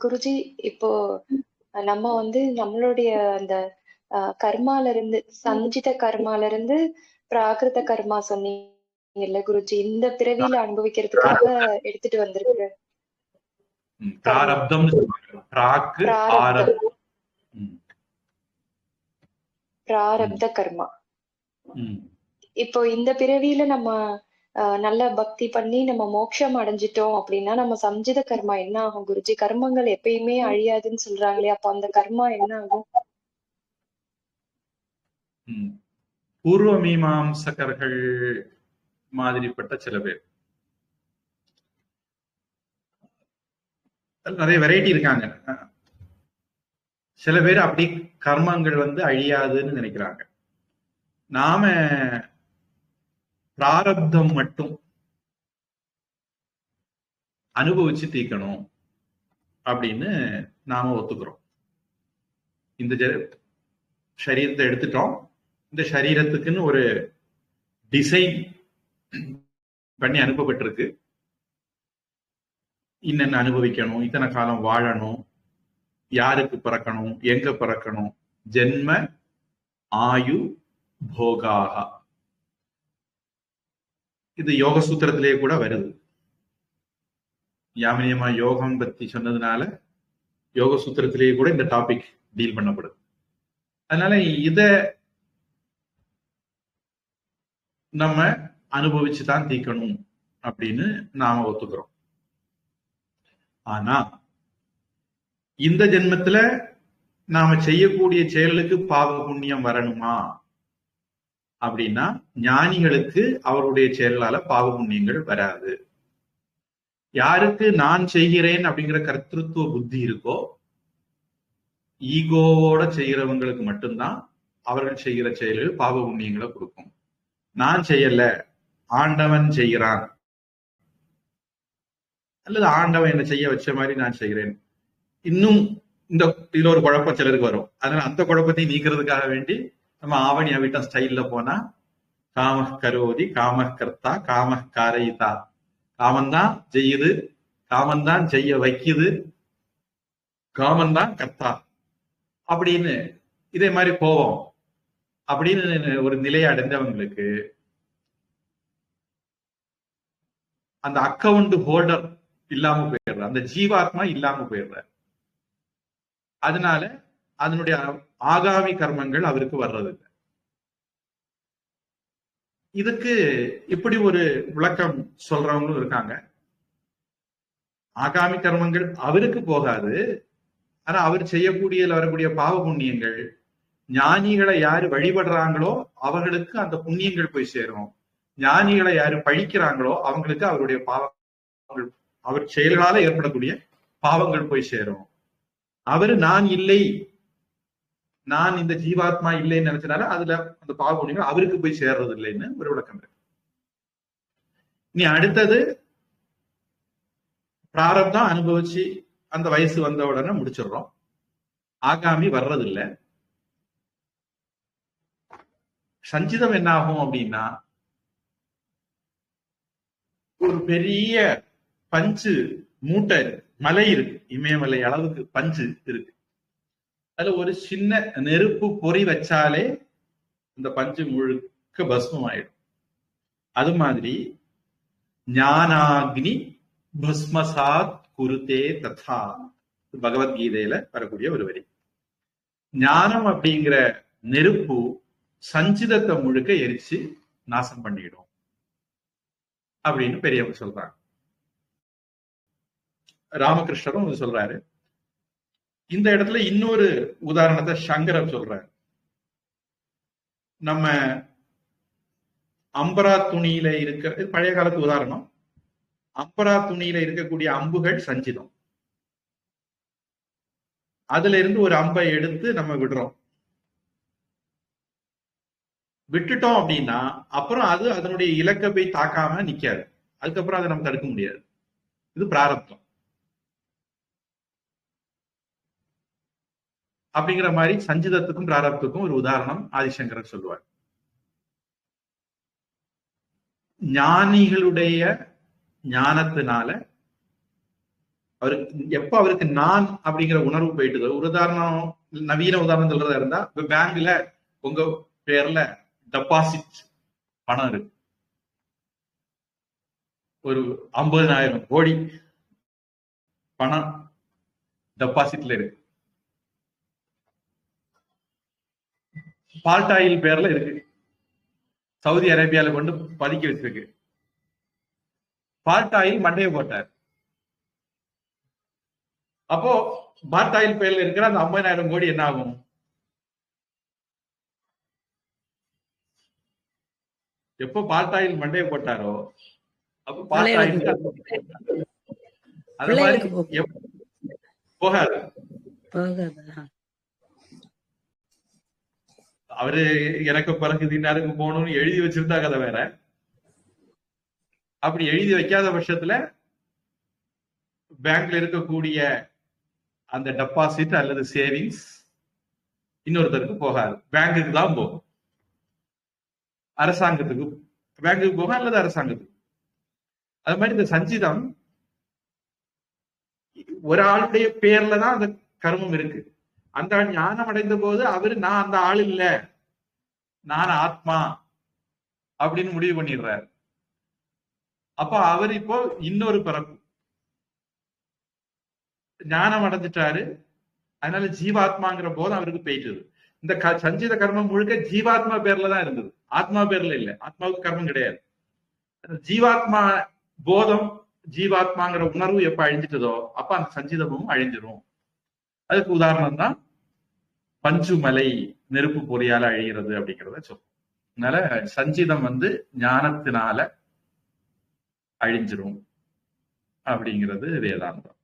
குருஜி, இப்போ நம்ம நம்மளுடைய அந்த கர்மால இருந்து, சஞ்சித கர்மால இருந்து பிராகிருத கர்மா சொன்னீங்கல்ல குருஜி, இந்த பிறவியில அனுபவிக்கிறதுக்காக எடுத்துட்டு வந்திருக்கு பிராரப்தம் பிராரப்தம் பிராரப்த கர்மா. இப்போ இந்த பிறவியில நம்ம நல்ல பக்தி பண்ணி நம்ம மோட்சம் அடைஞ்சிட்டோம் அப்படின்னா நம்ம சஞ்சித கர்மா என்ன ஆகும் குருஜி? கர்மங்கள் எப்பயுமே அழியாதுன்னு சொல்றாங்களே, அப்போ அந்த கர்மா என்ன ஆகும்? பூர்வ மீமாம்சகர்கள் மாதிரிப்பட்ட சில பேர், நிறைய வெரைட்டி இருக்காங்க. சில பேர் அப்படி கர்மங்கள் அழியாதுன்னு நினைக்கிறாங்க. நாம பிராரப்தம் மட்டும் அனுபவிச்சு தீக்கணும் அப்படின்னு நாம ஒத்துக்கிறோம். இந்த சரீரத்தை எடுத்துட்டோம், இந்த சரீரத்துக்குன்னு ஒரு டிசைன் பண்ணி அனுப்பப்பட்டிருக்கு. இன்னென்ன அனுபவிக்கணும், இத்தனை காலம் வாழணும், யாருக்கு பிறக்கணும், எங்க பிறக்கணும், ஜென்ம ஆயு போகாக. இது யோக சூத்திரத்திலேயே கூட வருது. யாமினியமா யோகம் பத்தி சொன்னதுனால யோக சூத்திரத்திலேயே கூட இந்த டாபிக் டீல் பண்ணப்படுது. அதனால இத நம்ம அனுபவிச்சுதான் தீக்கணும் அப்படின்னு நாம ஒத்துக்கிறோம். ஆனா இந்த ஜென்மத்துல நாம செய்யக்கூடிய செயலுக்கு பாவ புண்ணியம் வரணுமா அப்படின்னா, ஞானிகளுக்கு அவருடைய செயலால பாவ புண்ணியங்கள் வராது. யாருக்கு நான் செய்கிறேன் அப்படிங்கிற கர்த்திருவ புத்தி இருக்கோ, ஈகோவோட செய்கிறவங்களுக்கு மட்டும்தான் அவர்கள் செய்கிற செயல்கள் பாவ புண்ணியங்களை கொடுக்கும். நான் செய்யல, ஆண்டவன் செய்கிறான், அல்லது ஆண்டவன் என்ன செய்ய வச்ச மாதிரி நான் செய்கிறேன், இன்னும் இந்த இதுல ஒரு குழப்பம் சிலருக்கு வரும். அதனால அந்த குழப்பத்தை நீக்கிறதுக்காக வேண்டி நம்ம ஆவணி அவிட்டம் ஸ்டைல்ல போனா, காம கரோதி காம கர்த்தா காம காரயிதா, காமந்தான் செய்யுது, காமந்தான் செய்ய வைக்குது, காமந்தான் கர்த்தா அப்படின்னு இதே மாதிரி போவோம் அப்படின்னு ஒரு நிலையை அடைந்தவங்களுக்கு அந்த அக்கவுண்ட் ஹோல்டர் இல்லாம போயிடுற, அந்த ஜீவாத்மா இல்லாம போயிடுற. அதனால அதனுடைய ஆகாமி கர்மங்கள் அவருக்கு வர்றதில்லை. இதுக்கு இப்படி ஒரு விளக்கம் சொல்றவங்களும் இருக்காங்க. ஆகாமி கர்மங்கள் அவருக்கு போகாது, ஆனா அவர் செய்யக்கூடியதுல வரக்கூடிய பாவ புண்ணியங்கள் ஞானிகளை யாரு வழிபடுறாங்களோ அவர்களுக்கு அந்த புண்ணியங்கள் போய் சேரும். ஞானிகளை யாரு பழிக்கிறாங்களோ அவங்களுக்கு அவருடைய பாவங்கள், அவர் செயல்களால ஏற்படக்கூடிய பாவங்கள் போய் சேரும். அவரு நான் இல்லை, நான் இந்த ஜீவாத்மா இல்லைன்னு நினைச்சனால அதுல அந்த பாவ புண்ணியங்கள் அவருக்கு போய் சேர்றது இல்லைன்னு ஒரு விளக்கம் இருக்கு. நீ அடுத்தது பிராரப்தம் அனுபவிச்சு அந்த வயசு வந்த உடனே முடிச்சிடுறோம், ஆகாமி வர்றதில்லை. சஞ்சிதம் என்ன ஆகும் அப்படின்னா, ஒரு பெரிய பஞ்சு மூட்டை மலை இருக்கு, இமயமலை அளவுக்கு பஞ்சு இருக்கு. அதுல ஒரு சின்ன நெருப்பு பொறி வச்சாலே இந்த பஞ்சு முழுக்க பஸ்மம் ஆயிடும். அது மாதிரி ஞானாக்னி பஸ்மசாத் குருதே ததா, பகவத்கீதையில வரக்கூடிய ஒரு வரி. ஞானம் அப்படிங்கிற நெருப்பு சஞ்சிதத்தை முழுக்க எரிச்சு நாசம் பண்ணிடும் அப்படின்னு பெரியவங்க சொல்றாங்க. ராமகிருஷ்ணரும் சொல்றாரு. இந்த இடத்துல இன்னொரு உதாரணத்தை சங்கரர் சொல்றாரு. நம்ம அம்பரா துணியில இருக்க, பழைய காலத்து உதாரணம், அம்பரா துணியில இருக்கக்கூடிய அம்புகள் சஞ்சிதம். அதுல இருந்து ஒரு அம்பை எடுத்து நம்ம விடுறோம். விட்டுட்டோம் அப்படின்னா அப்புறம் அது அதனுடைய இலக்கை போய் தாக்காம நிக்காது. அதுக்கப்புறம் அதை நம்ம தடுக்க முடியாது. இது பிராரப்தம். அப்படிங்கிற மாதிரி சஞ்சிதத்துக்கும் பிராரப்தத்துக்கும் ஒரு உதாரணம் ஆதிசங்கரர் சொல்லுவார். ஞானிகளுடைய ஞானத்தினால அவருக்கு எப்ப அவருக்கு நான் அப்படிங்கிற உணர்வு போயிட்டு, ஒரு உதாரணம், நவீன உதாரணம் சொல்றதா இருந்தா, இப்ப பேங்க்ல உங்க பேர்ல டெபாசிட் பணம் இருக்கு, ஒரு 50,000 கோடி பணம் டெபாசிட்ல இருக்கு. பால்டாயில் பேர்ல இருக்கு, சவுதி அரேபியால கொண்டு பதுக்கி வச்சிருக்கு. பால்டாயில் மண்டையை போட்டார். அப்போ பால்டாயில் பேர்ல இருக்கிற அந்த 50,000 கோடி என்ன ஆகும்? எப்போ பால்டாயில் மண்டையை போட்டாரோ அப்போ பால்டாயில் அது மாதிரி போகாது. அவரு எனக்கு பிறகு தின்னாருக்கு போகணும்னு எழுதி வச்சிருந்தா கதை வேற. அப்படி எழுதி வைக்காத பட்சத்துல பேங்க்ல இருக்கக்கூடிய அந்த டெபாசிட் அல்லது சேவிங்ஸ் இன்னொருத்தருக்கு போகாது, பேங்குக்கு தான் போகும். அரசாங்கத்துக்கு பேங்குக்கு போகும் அல்லது அரசாங்கத்துக்கு. அது மாதிரி இந்த சஞ்சிதம் ஒரு ஆளுடைய பேர்ல தான் அந்த கர்மம் இருக்கு. அந்த ஆள் ஞானம் அடைந்த போது அவரு நான் அந்த ஆள் இல்ல, நான் ஆத்மா அப்படின்னு முடிவு பண்ணிடுறாரு. அப்ப அவர் இப்போ இன்னொரு பிறப்பு, ஞானம் அடைஞ்சிட்டாரு, அதனால ஜீவாத்மாங்கிற போது அவருக்கு போயிட்டது. இந்த சஞ்சித கர்மம் முழுக்க ஜீவாத்மா பேர்ல தான் இருந்தது, ஆத்மா பேர்ல இல்ல. ஆத்மாவுக்கு கர்மம் கிடையாது. ஜீவாத்மா போதம், ஜீவாத்மாங்கிற உணர்வு எப்ப அழிஞ்சிட்டதோ அப்ப அந்த சஞ்சிதமும் அழிஞ்சிரும். அதுக்கு உதாரணம் தான் பஞ்சுமலை நெருப்பு பொறியால அழிகிறது அப்படிங்கிறத சொல்லும். அதனால சஞ்சிதம் ஞானத்தினால அழிஞ்சிரும் அப்படிங்கிறது வேதாந்தம்.